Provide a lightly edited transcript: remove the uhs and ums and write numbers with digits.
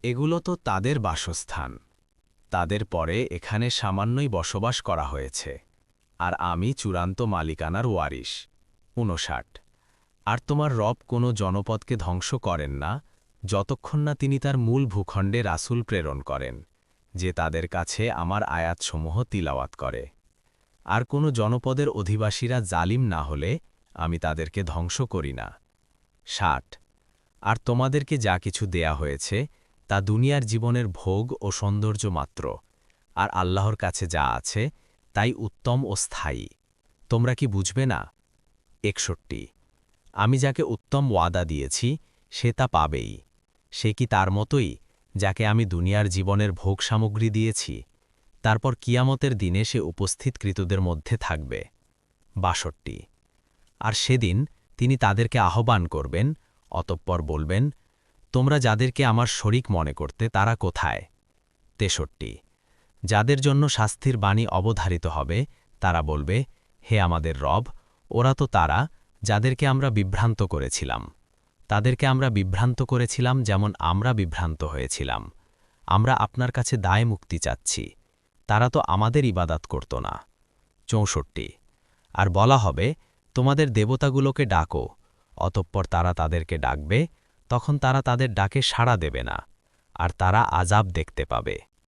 এগুলো তো তাদের বাসস্থান। তাদের পরে এখানে সামান্যই বসবাস করা হয়েছে, আর আমি চূড়ান্ত মালিকানার ওয়ারিশ। ৫৯। আর তোমার রব কোনো জনপদকে ধ্বংস করেন না, যতক্ষণ না তিনি তার মূল ভূখণ্ডে রাসূল প্রেরণ করেন, যে তাদের কাছে আমার আয়াতসমূহ তিলাওয়াত করে। আর কোনো জনপদের অধিবাসীরা জালিম না হলে আমি তাদেরকে ধ্বংস করি না। ৬০। আর তোমাদেরকে যা কিছু দেয়া হয়েছে তা দুনিয়ার জীবনের ভোগ ও সৌন্দর্য মাত্র, আর আল্লাহর কাছে যা আছে তাই উত্তম ও স্থায়ী। তোমরা কি বুঝবে না? ৬১। আমি যাকে উত্তম ওয়াদা দিয়েছি সে তা পাবেই। সে কি তার মতোই, যাকে আমি দুনিয়ার জীবনের ভোগ সামগ্রী দিয়েছি? তারপর কিয়ামতের দিনে সে উপস্থিতকৃতদের মধ্যে থাকবে। ৬২। আর সেদিন তিনি তাদেরকে আহ্বান করবেন, অতঃপর বলবেন, তোমরা যাদেরকে আমার শরিক মনে করতে তারা কোথায়? ৬৩। যাদের জন্য শাস্তির বাণী অবধারিত হবে তারা বলবে, হে আমাদের রব, ওরা তো তারা যাদেরকে আমরা বিভ্রান্ত করেছিলাম। তাদেরকে আমরা বিভ্রান্ত করেছিলাম যেমন আমরা বিভ্রান্ত হয়েছিলাম। আমরা আপনার কাছে দায় মুক্তি চাচ্ছি। তারা তো আমাদের ইবাদত করত না। ৬৪। আর বলা হবে, তোমাদের দেবতাগুলোকে ডাকো, অতঃপর তারা তাদেরকে ডাকবে, তখন তারা তাদের ডাকে সাড়া দেবে না, আর তারা আযাব দেখতে পাবে।